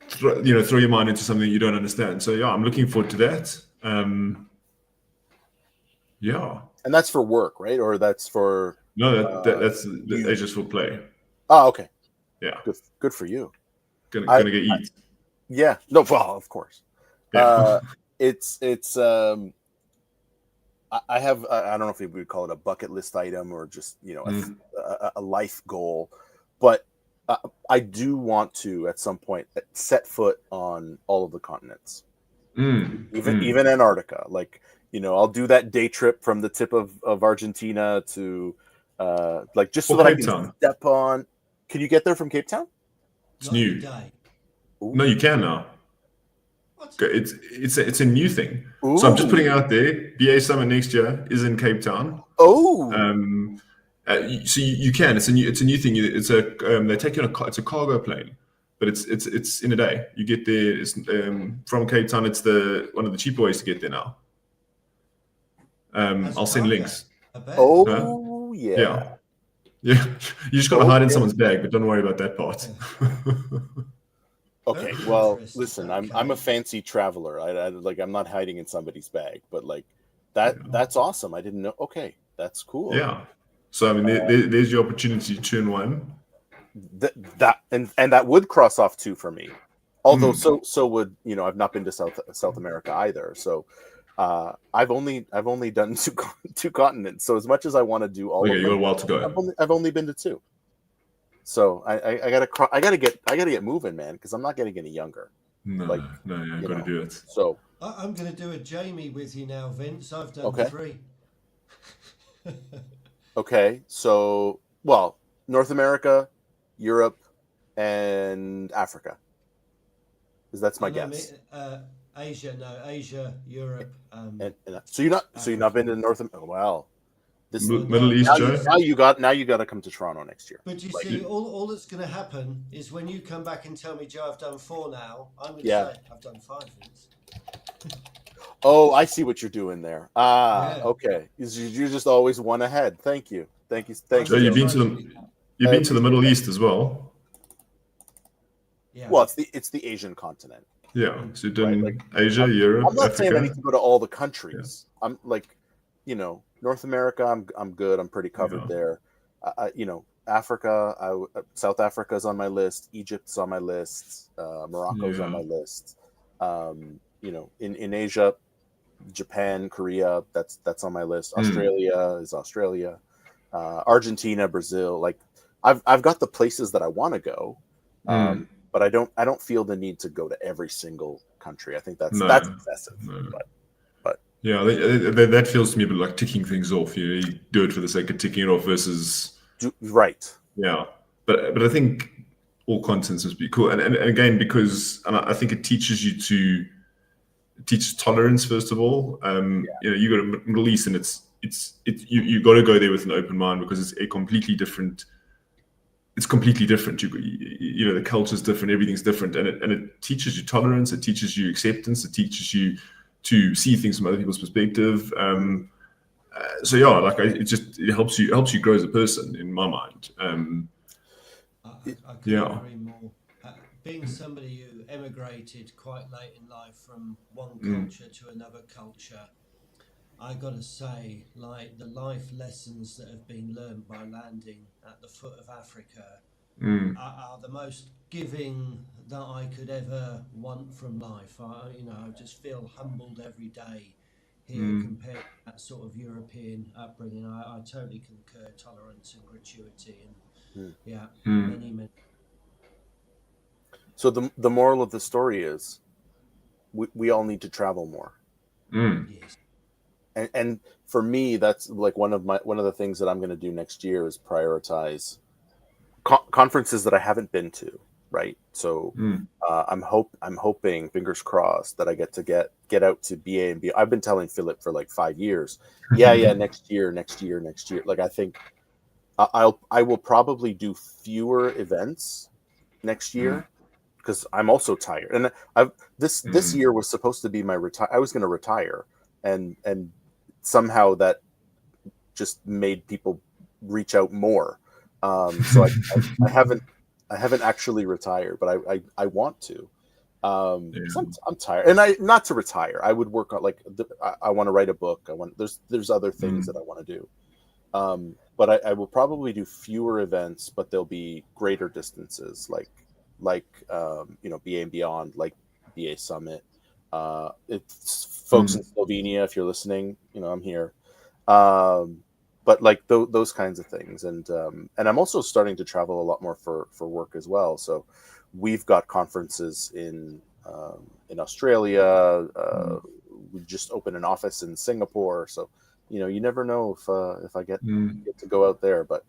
Throw your mind into something you don't understand. So yeah, I'm looking forward to that. Yeah. And that's for work, right? Or that's for that's just for play. Oh, okay. Yeah. Good for you. Gonna get eat. Yeah. No, well, of course. Yeah. It's I have I don't know if we would call it a bucket list item or just a life goal, but I do want to at some point set foot on all of the continents, even Antarctica. Like I'll do that day trip from the tip of Argentina to just so that I can step on. Can you get there from Cape Town? It's new. No, you can now. It's a new thing. Ooh. So I'm just putting out there. BA Summit next year is in Cape Town. Oh. So you can. It's a new thing. It's they take you on it's a cargo plane, but it's in a day. You get there. It's from Cape Town. It's one of the cheaper ways to get there now. I'll send links. Oh yeah. You just got to hide in someone's bag, but don't worry about that part. Okay, well, listen, I'm a fancy traveler. I'm not hiding in somebody's bag, but that's awesome. I didn't know. Okay, that's cool. Yeah. So I mean, there's your opportunity to turn one. That would cross off two for me. Although so would I've not been to South America either. So I've only done two continents. So as much as I want to do all, you got a while to go. I've only been to two. So I gotta get moving, man, because I'm not getting any younger. No, you got to do it. So I'm gonna do a Jamie with you now, Vince. I've done 3. Okay, so North America, Europe, and Africa, because that's my guess. Asia, Europe. So you're not been to North America. Well, this Middle East, Joe. Now you got to come to Toronto next year. But you see, all that's going to happen is when you come back and tell me, Joe, I've done 4 now. I'm going to say I've done 5. Vince. Oh, I see what you're doing there. Okay. You're just always one ahead. Thank you. So you've been to the Middle East as well. Yeah. Well, it's the Asian continent. Yeah. So you've done Asia, Europe, I'm not Africa. saying I need to go to all the countries. Yeah. I'm North America. I'm good. I'm pretty covered there. Africa. South Africa's on my list. Egypt's on my list. Morocco's on my list. In Asia, Japan, Korea, that's on my list. Australia is Australia. Argentina, Brazil. I've got the places that I want to go, but I don't feel the need to go to every single country. I think that's excessive. No. But yeah, that feels to me a bit like ticking things off. You do it for the sake of ticking it off versus right. Yeah, but I think all contents must be cool, and again because I think it teaches you tolerance first of all. You go to Middle East and you got to go there with an open mind because it's a completely different. It's completely different. The culture's different. Everything's different, and it teaches you tolerance. It teaches you acceptance. It teaches you to see things from other people's perspective. It helps you grow as a person, in my mind. I couldn't agree more. Being somebody who emigrated quite late in life from one culture to another culture, I gotta say, the life lessons that have been learned by landing at the foot of Africa are the most giving that I could ever want from life. I just feel humbled every day here compared to that sort of European upbringing. I totally concur. Tolerance and gratuity and many. So the moral of the story is, we all need to travel more. Yes. And for me, that's one of the things that I'm going to do next year is prioritize conferences that I haven't been to. Right. So I'm hoping, fingers crossed, that I get to get out to BA and B. I've been telling Philip for 5 years. Yeah. Next year. I think I will probably do fewer events next year because I'm also tired. And this year was supposed to be my retire. I was going to retire, and somehow that just made people reach out more. So I haven't actually retired, but I want to. I'm tired, and not to retire. I would work on I want to write a book. There's other things that I want to do. But I will probably do fewer events, but there'll be greater distances, like BA and Beyond, like BA Summit. It's folks in Slovenia, if you're listening, I'm here. But like those kinds of things, and I'm also starting to travel a lot more for work as well. So we've got conferences in Australia. We just opened an office in Singapore, so you never know if I get to go out there, but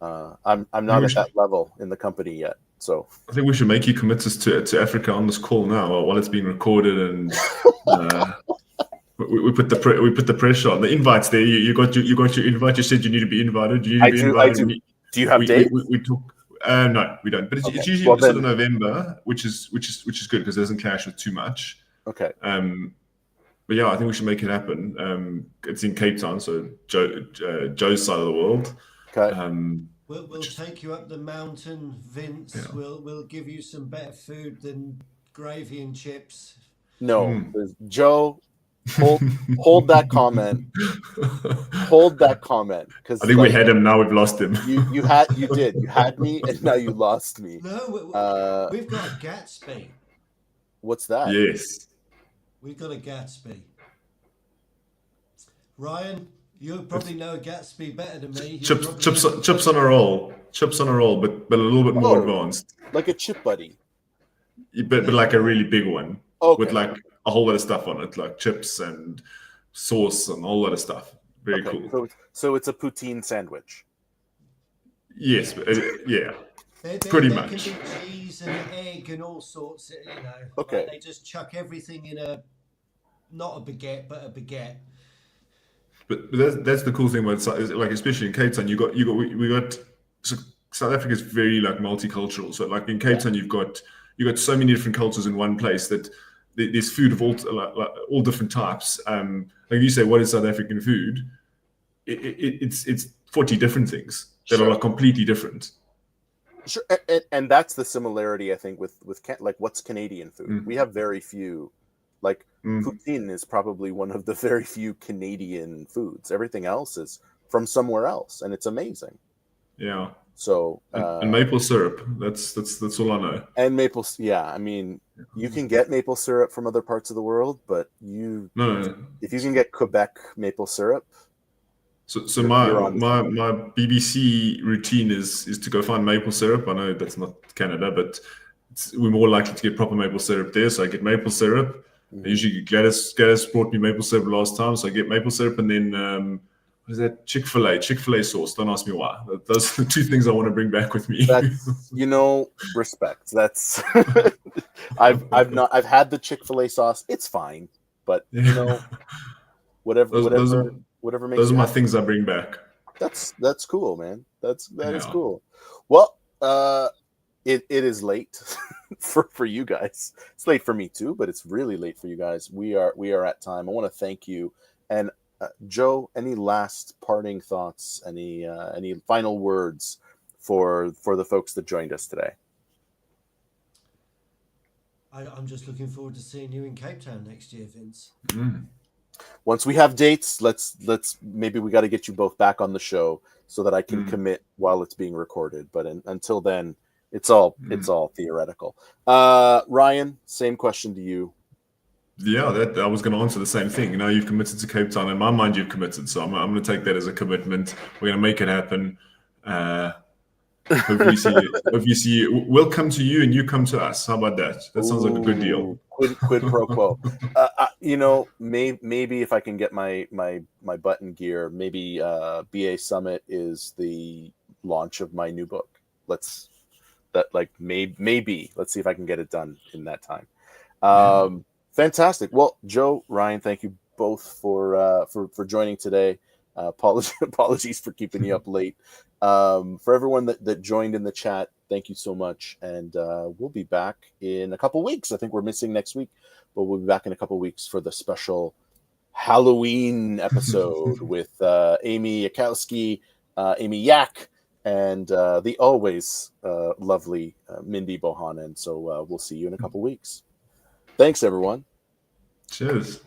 I'm not at that level in the company yet. So I think we should make you commit to Africa on this call now while it's being recorded, and we put the pressure on. The invites there. You got your invite. You said you need to be invited. You need to be invited. I do. Do you have dates? We talk. No, we don't. But it's usually sort of November, which is good because it doesn't clash with too much. Okay. But yeah, I think we should make it happen. It's in Cape Town, so Joe's side of the world. Okay. We'll take you up the mountain, Vince. Yeah. We'll give you some better food than gravy and chips. No, Joe, hold that comment. Hold that comment, because I think we had him. Now we've lost him. You did. You had me, and now you lost me. No, we've got a Gatsby. What's that? Yes. We've got a Gatsby. Ryan, you probably know Gatsby better than me. Chips on a roll. Chips on a roll, but a little bit more advanced. Like a chip buddy. But like a really big one. Okay. With like a whole lot of stuff on it, like chips and sauce and a whole lot of stuff. Very cool. So it's a poutine sandwich. Yes, but yeah. Pretty much. Can be cheese and egg and all sorts, Okay. Like they just chuck everything in not a baguette, but a baguette. But that's the cool thing about like, especially in Cape Town, we got South Africa is very like multicultural. So like in Cape Town, you got so many different cultures in one place that there's food of all different types. Like you say, what is South African food? It's 40 different things that are like completely different. Sure, and that's the similarity I think with like what's Canadian food. We have very few. Like poutine is probably one of the very few Canadian foods. Everything else is from somewhere else, and it's amazing. Yeah. So and maple syrup. That's all I know. And I mean, you can get maple syrup from other parts of the world, but if you can get Quebec maple syrup. So my BBC routine is to go find maple syrup. I know that's not Canada, but we're more likely to get proper maple syrup there. So I get maple syrup. Usually Gladys brought me maple syrup last time, so I get maple syrup, and then what is that? Chick-fil-A sauce. Don't ask me why. Those are the two things I want to bring back with me. That's, respect. That's I've had the Chick-fil-A sauce. It's fine, but whatever makes. Those are my things I bring back. That's cool, man. That is cool. Well, it is late for you guys. It's late for me too, but it's really late for you guys. We are at time. I want to thank you. And Joe, any last parting thoughts? Any final words for the folks that joined us today? I'm just looking forward to seeing you in Cape Town next year, Vince. Once we have dates, let's maybe we got to get you both back on the show so that I can commit while it's being recorded. But until then, it's all theoretical. Ryan, same question to you. Yeah, I was going to answer the same thing. Now you've committed to Cape Town. In my mind, you've committed. So I'm going to take that as a commitment. We're going to make it happen. Hopefully see you. We'll come to you and you come to us. How about that? That sounds like a good deal. Quid pro quo. Maybe if I can get my butt in gear, maybe BA Summit is the launch of my new book. Maybe let's see if I can get it done in that time. Fantastic. Well, Joe, Ryan, thank you both for joining today. Apologies for keeping you up late. For everyone that joined in the chat, thank you so much. And we'll be back in a couple weeks. I think we're missing next week, but we'll be back in a couple weeks for the special Halloween episode with Amy Yakowski, Amy Yak, and the always lovely Mindy Bohannon. So we'll see you in a couple weeks. Thanks, everyone. Cheers.